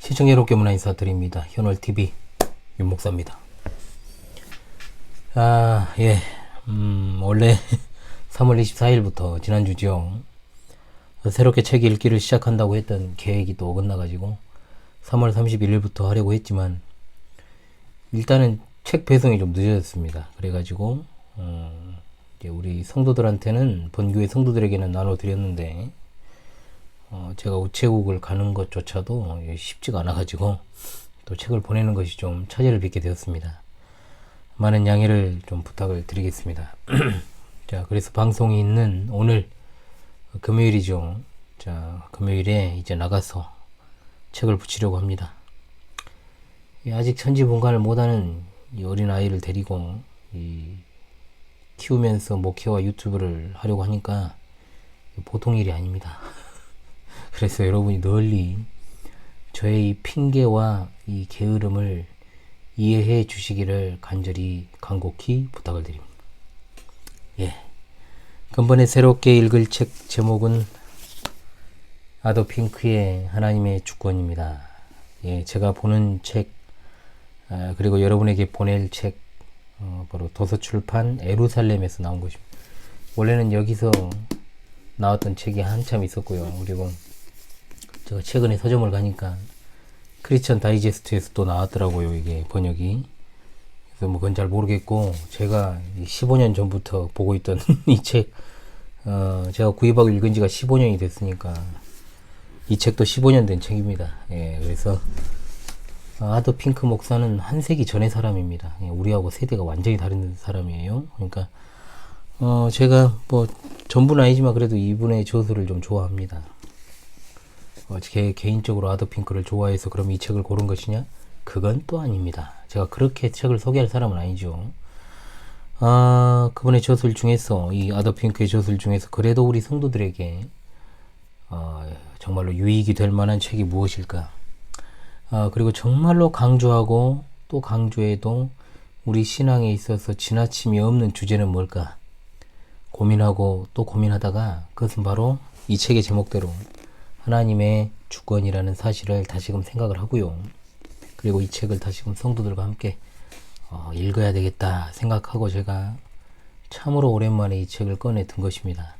시청자 여러분께 문화 인사드립니다. 현월TV 윤목사입니다. 예. 원래 3월 24일부터 지난주죠. 새롭게 책 읽기를 시작한다고 했던 계획이 또 어긋나가지고 3월 31일부터 하려고 했지만 일단은 책 배송이 좀 늦어졌습니다. 그래가지고 이제 우리 성도들한테는 본교회 성도들에게는 나눠드렸는데 제가 우체국을 가는 것조차도 쉽지가 않아가지고 또 책을 보내는 것이 좀 차질을 빚게 되었습니다. 많은 양해를 좀 부탁을 드리겠습니다. 자, 그래서 방송이 있는 오늘 금요일이죠. 자, 금요일에 이제 나가서 책을 붙이려고 합니다. 아직 천지분간을 못하는 이 어린 아이를 데리고 키우면서 목회와 유튜브를 하려고 하니까 보통 일이 아닙니다. 그래서 여러분이 널리 저의 이 핑계와 이 게으름을 이해해 주시기를 간절히 간곡히 부탁을 드립니다. 예. 근본에 새롭게 읽을 책 제목은 아더 핑크의 하나님의 주권입니다. 예, 제가 보는 책, 그리고 여러분에게 보낼 책, 바로 도서출판 에루살렘에서 나온 것입니다. 원래는 여기서 나왔던 책이 한참 있었고요. 그리고 제가 최근에 서점을 가니까 크리스천 다이제스트에서 또 나왔더라고요. 이게 번역이. 그래서 뭐 그건 잘 모르겠고, 제가 15년 전부터 보고 있던 이 책, 제가 구입하고 읽은 지가 15년이 됐으니까 이 책도 15년 된 책입니다. 예, 그래서 아더 핑크 목사는 한 세기 전의 사람입니다. 예, 우리하고 세대가 완전히 다른 사람이에요. 그러니까 제가 뭐 전부는 아니지만 그래도 이분의 저서를 좀 좋아합니다. 개인적으로 아더 핑크를 좋아해서 그럼 이 책을 고른 것이냐? 그건 또 아닙니다. 제가 그렇게 책을 소개할 사람은 아니죠. 그분의 저술 중에서, 이 아더 핑크의 저술 중에서 그래도 우리 성도들에게 정말로 유익이 될 만한 책이 무엇일까? 그리고 정말로 강조하고 또 강조해도 우리 신앙에 있어서 지나침이 없는 주제는 뭘까? 고민하고 또 고민하다가 그것은 바로 이 책의 제목대로 하나님의 주권이라는 사실을 다시금 생각을 하고요. 그리고 이 책을 다시금 성도들과 함께 읽어야 되겠다 생각하고 제가 참으로 오랜만에 이 책을 꺼내 든 것입니다.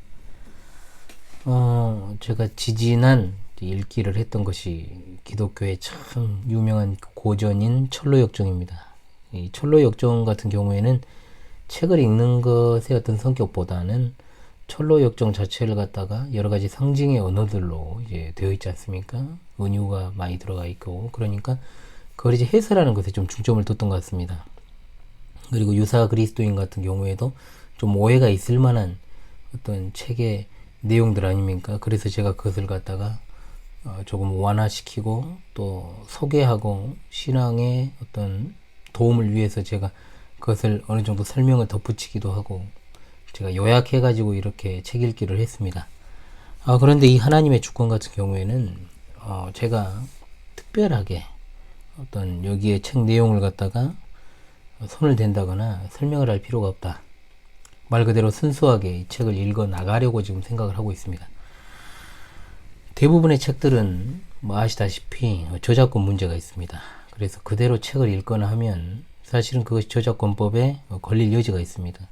제가 지지난 읽기를 했던 것이 기독교의 참 유명한 고전인 철로역정입니다. 이 철로역정 같은 경우에는 책을 읽는 것의 어떤 성격보다는 철로역정 자체를 갖다가 여러 가지 상징의 언어들로 이제 되어 있지 않습니까? 은유가 많이 들어가 있고, 그러니까 그걸 이제 해설하는 것에 좀 중점을 뒀던 것 같습니다. 그리고 유사 그리스도인 같은 경우에도 좀 오해가 있을 만한 어떤 책의 내용들 아닙니까? 그래서 제가 그것을 갖다가 조금 완화시키고 또 소개하고 신앙의 어떤 도움을 위해서 제가 그것을 어느 정도 설명을 덧붙이기도 하고 제가 요약해가지고 이렇게 책 읽기를 했습니다. 그런데 이 하나님의 주권 같은 경우에는 제가 특별하게 어떤 여기에 책 내용을 갖다가 손을 댄다거나 설명을 할 필요가 없다. 말 그대로 순수하게 이 책을 읽어 나가려고 지금 생각을 하고 있습니다. 대부분의 책들은 뭐 아시다시피 저작권 문제가 있습니다. 그래서 그대로 책을 읽거나 하면 사실은 그것이 저작권법에 걸릴 여지가 있습니다.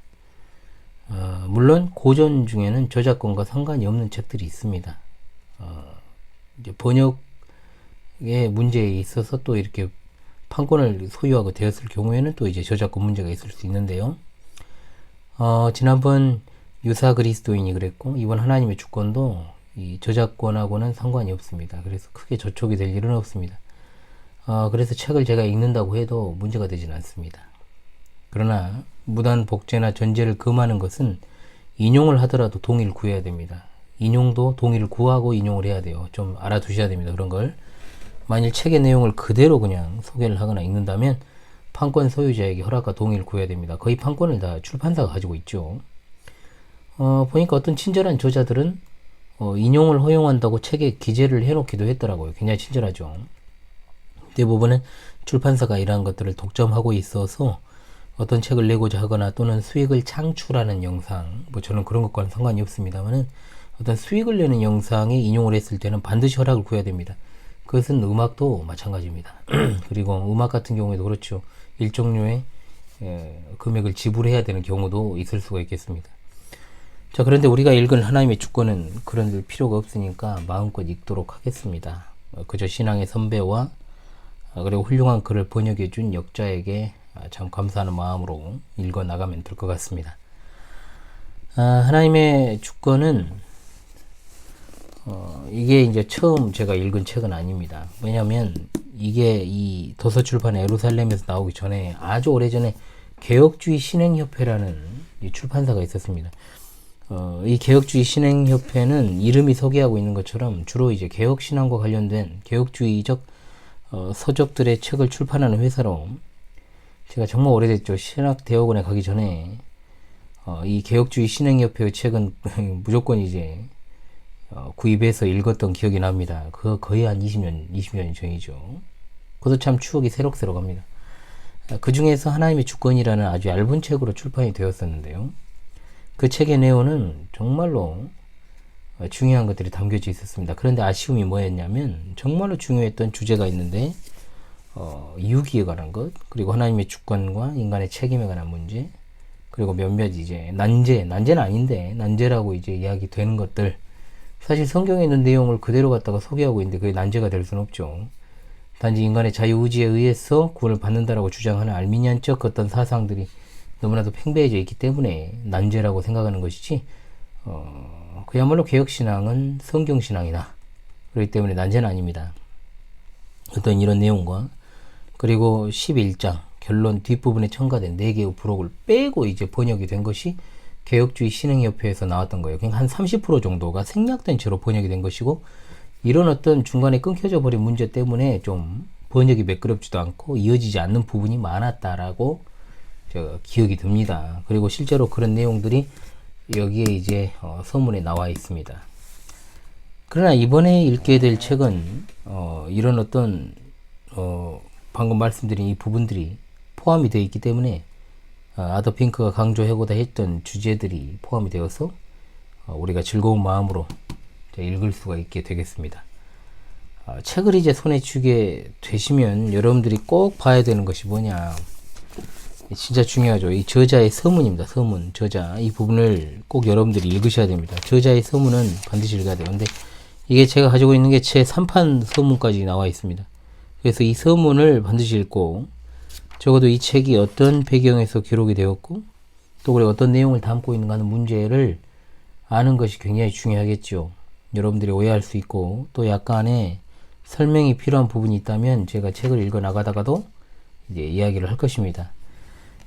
물론 고전 중에는 저작권과 상관이 없는 책들이 있습니다. 이제 번역의 문제에 있어서 또 이렇게 판권을 소유하고 되었을 경우에는 또 이제 저작권 문제가 있을 수 있는데요. 지난번 유사 그리스도인이 그랬고 이번 하나님의 주권도 이 저작권하고는 상관이 없습니다. 그래서 크게 저촉이 될 일은 없습니다. 그래서 책을 제가 읽는다고 해도 문제가 되지는 않습니다. 그러나 무단 복제나 전제를 금하는 것은 인용을 하더라도 동의를 구해야 됩니다. 인용도 동의를 구하고 인용을 해야 돼요. 좀 알아두셔야 됩니다. 그런 걸. 만일 책의 내용을 그대로 그냥 소개를 하거나 읽는다면 판권 소유자에게 허락과 동의를 구해야 됩니다. 거의 판권을 다 출판사가 가지고 있죠. 보니까 어떤 친절한 저자들은 인용을 허용한다고 책에 기재를 해놓기도 했더라고요. 굉장히 친절하죠. 대부분은 출판사가 이러한 것들을 독점하고 있어서 어떤 책을 내고자 하거나 또는 수익을 창출하는 영상, 뭐 저는 그런 것과는 상관이 없습니다만은 어떤 수익을 내는 영상에 인용을 했을 때는 반드시 허락을 구해야 됩니다. 그것은 음악도 마찬가지입니다. 그리고 음악 같은 경우에도 그렇죠. 일정료의 금액을 지불해야 되는 경우도 있을 수가 있겠습니다. 자, 그런데 우리가 읽은 하나님의 주권은 그런 필요가 없으니까 마음껏 읽도록 하겠습니다. 그저 신앙의 선배와 그리고 훌륭한 글을 번역해 준 역자에게 참 감사하는 마음으로 읽어 나가면 될 것 같습니다. 하나님의 주권은 이게 이제 처음 제가 읽은 책은 아닙니다. 왜냐하면 이게 이 도서출판 예루살렘에서 나오기 전에 아주 오래전에 개혁주의 신행협회라는 이 출판사가 있었습니다. 이 개혁주의 신행협회는 이름이 소개하고 있는 것처럼 주로 이제 개혁신앙과 관련된 개혁주의적 서적들의 책을 출판하는 회사로, 제가 정말 오래됐죠. 신학대학원에 가기 전에 이 개혁주의 신행협회의 책은 무조건 이제 구입해서 읽었던 기억이 납니다. 그거 거의 한 20년 전이죠. 그것도 참 추억이 새록새록합니다. 그 중에서 하나님의 주권이라는 아주 얇은 책으로 출판이 되었었는데요. 그 책의 내용은 정말로 중요한 것들이 담겨져 있었습니다. 그런데 아쉬움이 뭐였냐면 정말로 중요했던 주제가 있는데 유기에 관한 것, 그리고 하나님의 주권과 인간의 책임에 관한 문제, 그리고 몇몇 이제 난제는 아닌데 난제라고 이제 이야기 되는 것들, 사실 성경에 있는 내용을 그대로 갖다가 소개하고 있는데 그게 난제가 될 수는 없죠. 단지 인간의 자유의지에 의해서 구원을 받는다라고 주장하는 알미니안적 어떤 사상들이 너무나도 팽배해져 있기 때문에 난제라고 생각하는 것이지, 그야말로 개혁신앙은 성경신앙이나 그렇기 때문에 난제는 아닙니다. 어떤 이런 내용과, 그리고 11장 결론 뒷부분에 첨가된 4개의 부록을 빼고 이제 번역이 된 것이 개혁주의 신행협회에서 나왔던 거예요. 그냥 한 30% 정도가 생략된 채로 번역이 된 것이고, 이런 어떤 중간에 끊겨져 버린 문제 때문에 좀 번역이 매끄럽지도 않고 이어지지 않는 부분이 많았다라고 기억이 듭니다. 그리고 실제로 그런 내용들이 여기에 이제 서문에 나와 있습니다. 그러나 이번에 읽게 될 책은 이런 어떤 방금 말씀드린 이 부분들이 포함이 되어 있기 때문에 아더 핑크가 강조하고자 했던 주제들이 포함이 되어서 우리가 즐거운 마음으로 읽을 수가 있게 되겠습니다. 책을 이제 손에 쥐게 되시면 여러분들이 꼭 봐야 되는 것이 뭐냐, 진짜 중요하죠. 이 저자의 서문입니다. 서문, 저자. 이 부분을 꼭 여러분들이 읽으셔야 됩니다. 저자의 서문은 반드시 읽어야 돼요. 근데 이게 제가 가지고 있는 게 제 3판 서문까지 나와 있습니다. 그래서 이 서문을 반드시 읽고, 적어도 이 책이 어떤 배경에서 기록이 되었고, 또 그리고 어떤 내용을 담고 있는가 하는 문제를 아는 것이 굉장히 중요하겠죠. 여러분들이 오해할 수 있고, 또 약간의 설명이 필요한 부분이 있다면 제가 책을 읽어 나가다가도 이제 이야기를 할 것입니다.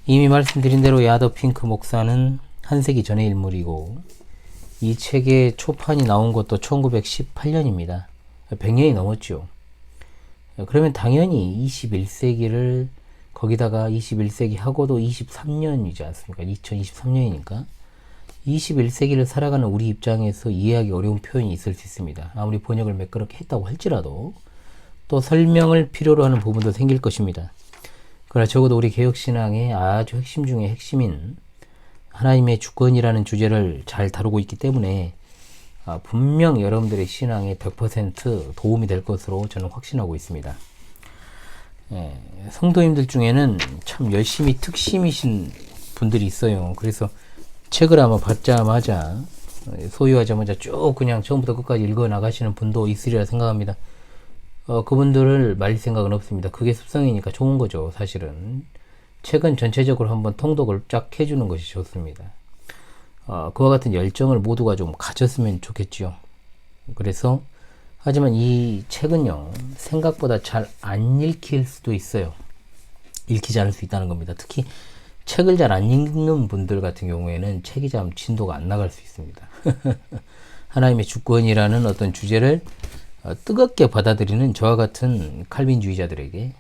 이미 말씀드린 대로 야더 핑크 목사는 한 세기 전의 인물이고, 이 책의 초판이 나온 것도 1918년입니다. 100년이 넘었죠. 그러면 당연히 21세기를 거기다가 21세기 하고도 23년이지 않습니까? 2023년이니까 21세기를 살아가는 우리 입장에서 이해하기 어려운 표현이 있을 수 있습니다. 아무리 번역을 매끄럽게 했다고 할지라도 또 설명을 필요로 하는 부분도 생길 것입니다. 그러나 적어도 우리 개혁신앙의 아주 핵심 중의 핵심인 하나님의 주권이라는 주제를 잘 다루고 있기 때문에 분명 여러분들의 신앙에 100% 도움이 될 것으로 저는 확신하고 있습니다. 성도님들 중에는 참 열심히 특심이신 분들이 있어요. 그래서 책을 아마 받자마자, 소유하자마자 쭉 그냥 처음부터 끝까지 읽어 나가시는 분도 있으리라 생각합니다. 그분들을 말릴 생각은 없습니다. 그게 습성이니까 좋은 거죠. 사실은 책은 전체적으로 한번 통독을 쫙 해주는 것이 좋습니다. 그와 같은 열정을 모두가 좀 가졌으면 좋겠죠. 그래서 하지만 이 책은요, 생각보다 잘 안 읽힐 수도 있어요. 읽히지 않을 수 있다는 겁니다. 특히 책을 잘 안 읽는 분들 같은 경우에는 책이 좀 진도가 안 나갈 수 있습니다. 하나님의 주권이라는 어떤 주제를 뜨겁게 받아들이는 저와 같은 칼빈주의자들에게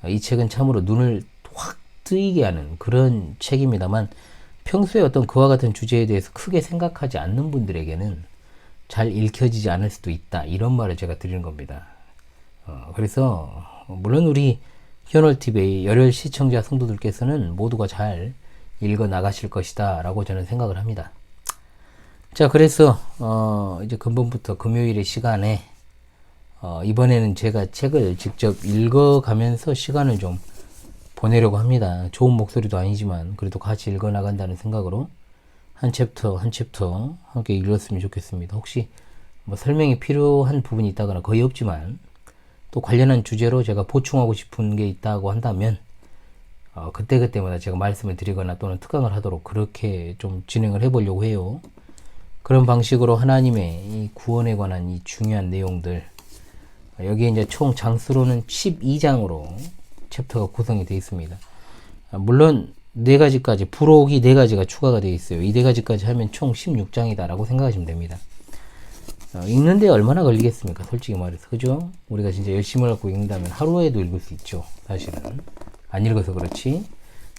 이 책은 참으로 눈을 확 뜨이게 하는 그런 책입니다만, 평소에 어떤 그와 같은 주제에 대해서 크게 생각하지 않는 분들에게는 잘 읽혀지지 않을 수도 있다, 이런 말을 제가 드리는 겁니다. 그래서 물론 우리 히어널TV의 열혈 시청자 성도들께서는 모두가 잘 읽어 나가실 것이다 라고 저는 생각을 합니다. 자, 그래서 이제 근본부터 금요일의 시간에 이번에는 제가 책을 직접 읽어가면서 시간을 좀 보내려고 합니다. 좋은 목소리도 아니지만 그래도 같이 읽어나간다는 생각으로 한 챕터 한 챕터 함께 읽었으면 좋겠습니다. 혹시 뭐 설명이 필요한 부분이 있다거나 거의 없지만 또 관련한 주제로 제가 보충하고 싶은 게 있다고 한다면 그때그때마다 제가 말씀을 드리거나 또는 특강을 하도록 그렇게 좀 진행을 해보려고 해요. 그런 방식으로 하나님의 이 구원에 관한 이 중요한 내용들, 여기에 이제 총 장수로는 12장으로 챕터가 구성이 되어 있습니다. 물론 4가지까지, 부록이 4가지가 추가가 되어 있어요. 이 4가지까지 하면 총 16장이다라고 생각하시면 됩니다. 읽는데 얼마나 걸리겠습니까? 솔직히 말해서. 그죠? 우리가 진짜 열심을 갖고 읽는다면 하루에도 읽을 수 있죠. 사실은. 안 읽어서 그렇지.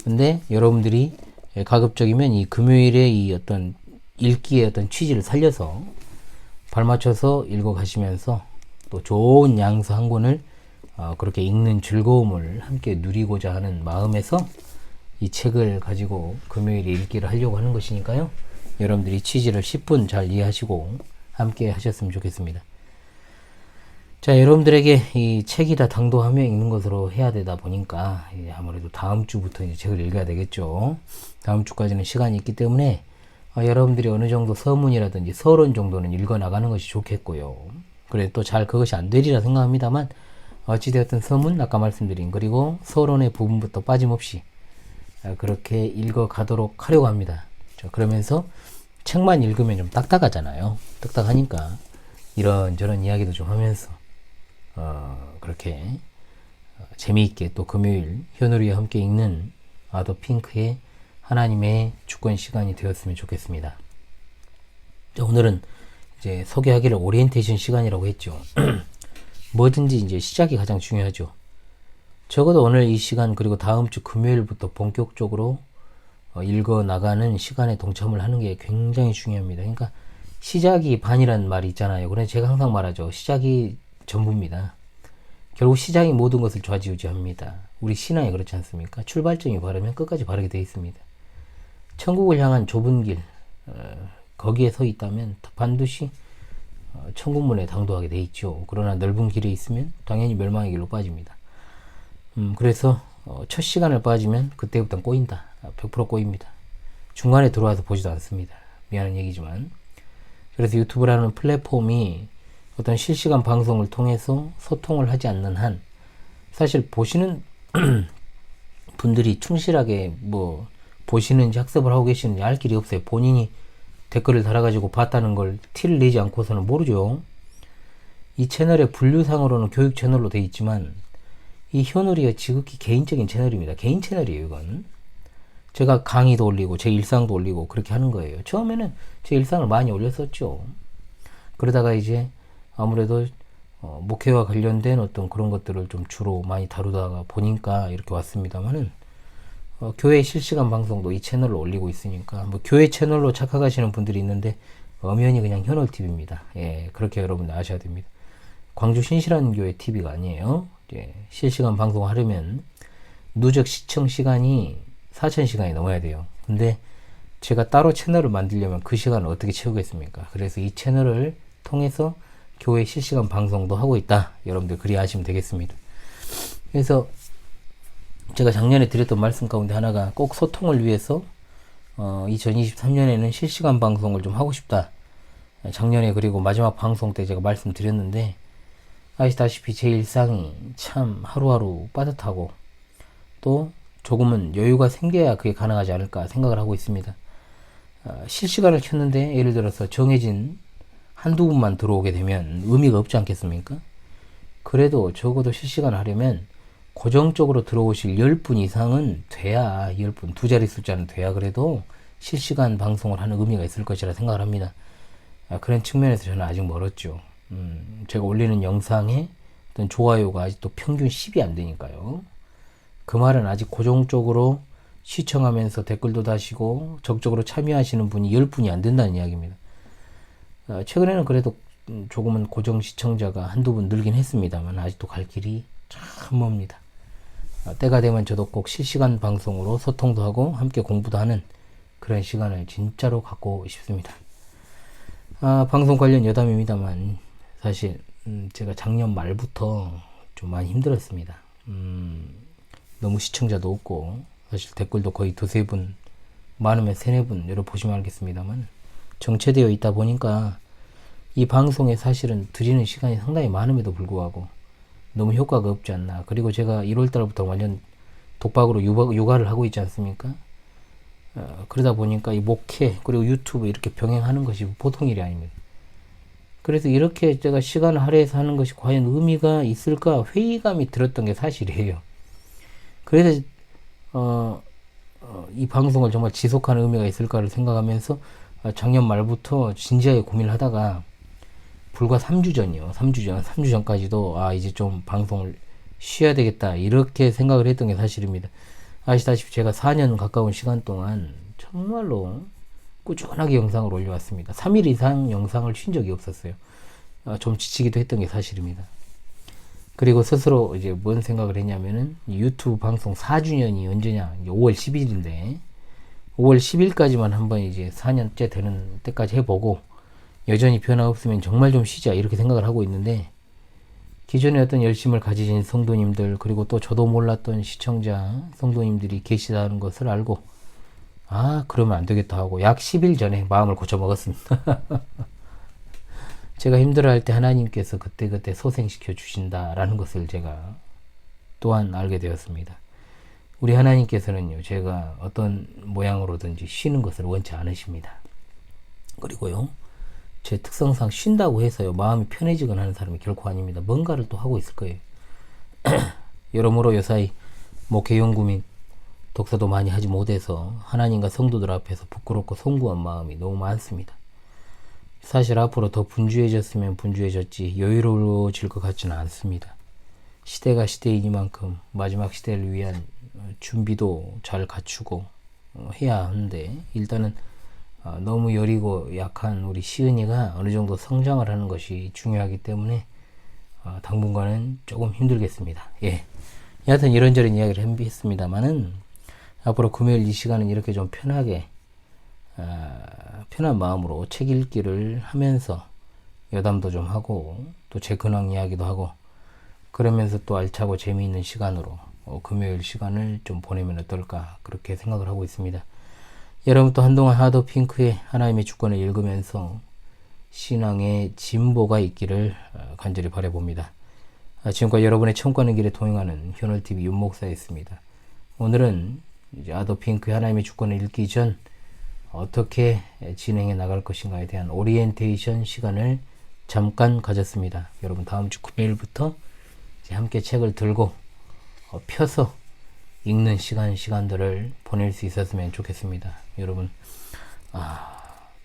근데 여러분들이 가급적이면 이 금요일에 이 어떤 읽기의 어떤 취지를 살려서 발맞춰서 읽어 가시면서 또 좋은 양서 한 권을 그렇게 읽는 즐거움을 함께 누리고자 하는 마음에서 이 책을 가지고 금요일에 읽기를 하려고 하는 것이니까요. 여러분들이 취지를 10분 잘 이해하시고 함께 하셨으면 좋겠습니다. 자, 여러분들에게 이 책이 다 당도하며 읽는 것으로 해야 되다 보니까 아무래도 다음 주부터 이제 책을 읽어야 되겠죠. 다음 주까지는 시간이 있기 때문에 여러분들이 어느 정도 서문이라든지 서론 정도는 읽어 나가는 것이 좋겠고요. 그래 또 잘 그것이 안 되리라 생각합니다만 어찌되었든 서문 아까 말씀드린 그리고 서론의 부분부터 빠짐없이 그렇게 읽어 가도록 하려고 합니다. 그러면서 책만 읽으면 좀 딱딱하잖아요. 딱딱하니까 이런저런 이야기도 좀 하면서 그렇게 재미있게 또 금요일 현우리와 함께 읽는 아더 핑크의 하나님의 주권 시간이 되었으면 좋겠습니다. 자, 오늘은 이제 소개하기를 오리엔테이션 시간이라고 했죠. 뭐든지 이제 시작이 가장 중요하죠. 적어도 오늘 이 시간 그리고 다음 주 금요일부터 본격적으로 읽어 나가는 시간에 동참을 하는 게 굉장히 중요합니다. 그러니까 시작이 반이라는 말이 있잖아요. 그래서 제가 항상 말하죠. 시작이 전부입니다. 결국 시작이 모든 것을 좌지우지합니다. 우리 신앙이 그렇지 않습니까? 출발점이 바르면 끝까지 바르게 되어 있습니다. 천국을 향한 좁은 길, 거기에 서 있다면 반드시 천국문에 당도하게 돼 있죠. 그러나 넓은 길에 있으면 당연히 멸망의 길로 빠집니다. 그래서 첫 시간을 빠지면 그때부터 꼬인다. 100% 꼬입니다. 중간에 들어와서 보지도 않습니다. 미안한 얘기지만. 그래서 유튜브라는 플랫폼이 어떤 실시간 방송을 통해서 소통을 하지 않는 한 사실 보시는 분들이 충실하게 뭐 보시는지 학습을 하고 계시는지 알 길이 없어요. 본인이 댓글을 달아가지고 봤다는 걸 티를 내지 않고서는 모르죠. 이 채널의 분류상으로는 교육 채널로 되어 있지만 이 현우리가 지극히 개인적인 채널입니다. 개인 채널이에요, 이건. 제가 강의도 올리고 제 일상도 올리고 그렇게 하는 거예요. 처음에는 제 일상을 많이 올렸었죠. 그러다가 이제 아무래도 목회와 관련된 어떤 그런 것들을 좀 주로 많이 다루다가 보니까 이렇게 왔습니다만은 교회 실시간 방송도 이 채널로 올리고 있으니까 뭐 교회 채널로 착각하시는 분들이 있는데 엄연히 그냥 현월TV입니다. 예, 그렇게 여러분 아셔야 됩니다. 광주 신실한 교회 TV가 아니에요. 예, 실시간 방송 하려면 누적 시청 시간이 4,000시간이 넘어야 돼요. 근데 제가 따로 채널을 만들려면 그 시간을 어떻게 채우겠습니까? 그래서 이 채널을 통해서 교회 실시간 방송도 하고 있다. 여러분들 그리 아시면 되겠습니다. 그래서 제가 작년에 드렸던 말씀 가운데 하나가 꼭 소통을 위해서 2023년에는 실시간 방송을 좀 하고 싶다. 작년에 그리고 마지막 방송 때 제가 말씀드렸는데 아시다시피 제 일상이 참 하루하루 빠듯하고 또 조금은 여유가 생겨야 그게 가능하지 않을까 생각을 하고 있습니다. 실시간을 켰는데 예를 들어서 정해진 한두 분만 들어오게 되면 의미가 없지 않겠습니까? 그래도 적어도 실시간을 하려면 고정적으로 들어오실 10분 이상은 돼야 10분, 두 자리 숫자는 돼야 그래도 실시간 방송을 하는 의미가 있을 것이라 생각을 합니다. 그런 측면에서 저는 아직 멀었죠. 제가 올리는 영상에 어떤 좋아요가 아직도 평균 10이 안 되니까요. 그 말은 아직 고정적으로 시청하면서 댓글도 다시고 적극적으로 참여하시는 분이 10분이 안 된다는 이야기입니다. 최근에는 그래도 조금은 고정 시청자가 한두 분 늘긴 했습니다만 아직도 갈 길이 참 멉니다. 때가 되면 저도 꼭 실시간 방송으로 소통도 하고 함께 공부도 하는 그런 시간을 진짜로 갖고 싶습니다. 방송 관련 여담입니다만 사실 제가 작년 말부터 좀 많이 힘들었습니다. 너무 시청자도 없고, 사실 댓글도 거의 두세 분, 많으면 세네 분 열어보시면 알겠습니다만, 정체되어 있다 보니까 이 방송에 사실은 드리는 시간이 상당히 많음에도 불구하고 너무 효과가 없지 않나. 그리고 제가 1월달부터 완전 독박으로 육아를 하고 있지 않습니까? 그러다 보니까 이 목회 그리고 유튜브 이렇게 병행하는 것이 보통 일이 아닙니다. 그래서 이렇게 제가 시간을 할애해서 하는 것이 과연 의미가 있을까 회의감이 들었던 게 사실이에요. 그래서 이 방송을 정말 지속하는 의미가 있을까를 생각하면서 작년 말부터 진지하게 고민을 하다가 불과 3주 전이요. 3주 전까지도 이제 좀 방송을 쉬어야 되겠다 이렇게 생각을 했던 게 사실입니다. 아시다시피 제가 4년 가까운 시간 동안 정말로 꾸준하게 영상을 올려왔습니다. 3일 이상 영상을 쉰 적이 없었어요. 좀 지치기도 했던 게 사실입니다. 그리고 스스로 이제 뭔 생각을 했냐면은 유튜브 방송 4주년이 언제냐? 5월 10일인데 5월 10일까지만 한번 이제 4년째 되는 때까지 해보고 여전히 변화 없으면 정말 좀 쉬자 이렇게 생각을 하고 있는데 기존에 어떤 열심을 가지신 성도님들 그리고 또 저도 몰랐던 시청자 성도님들이 계시다는 것을 알고 그러면 안 되겠다 하고 약 10일 전에 마음을 고쳐 먹었습니다. 제가 힘들어할 때 하나님께서 그때그때 소생시켜 주신다라는 것을 제가 또한 알게 되었습니다. 우리 하나님께서는요, 제가 어떤 모양으로든지 쉬는 것을 원치 않으십니다. 그리고요, 제 특성상 쉰다고 해서요, 마음이 편해지거나 하는 사람이 결코 아닙니다. 뭔가를 또 하고 있을 거예요. 여러모로 요사이 목회 연구 및 독서도 많이 하지 못해서 하나님과 성도들 앞에서 부끄럽고 송구한 마음이 너무 많습니다. 사실 앞으로 더 분주해졌으면 분주해졌지 여유로워질 것 같지는 않습니다. 시대가 시대이니만큼 마지막 시대를 위한 준비도 잘 갖추고 해야 하는데 일단은 너무 여리고 약한 우리 시은이가 어느 정도 성장을 하는 것이 중요하기 때문에 당분간은 조금 힘들겠습니다. 예. 여하튼 이런저런 이야기를 했습니다만은 앞으로 금요일 이 시간은 이렇게 좀 편하게 편한 마음으로 책 읽기를 하면서 여담도 좀 하고 또 제 근황 이야기도 하고 그러면서 또 알차고 재미있는 시간으로 금요일 시간을 좀 보내면 어떨까 그렇게 생각을 하고 있습니다. 여러분 또 한동안 하도핑크의 하나님의 주권을 읽으면서 신앙의 진보가 있기를 간절히 바라봅니다. 지금까지 여러분의 청구하는 길에 동행하는 현월TV 윤목사였습니다. 오늘은 이제 하도핑크의 하나님의 주권을 읽기 전 어떻게 진행해 나갈 것인가에 대한 오리엔테이션 시간을 잠깐 가졌습니다. 여러분 다음 주 금요일부터 이제 함께 책을 들고 펴서 읽는 시간들을 보낼 수 있었으면 좋겠습니다. 여러분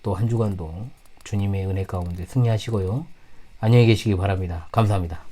또 한 주간도 주님의 은혜 가운데 승리하시고요. 안녕히 계시기 바랍니다. 감사합니다.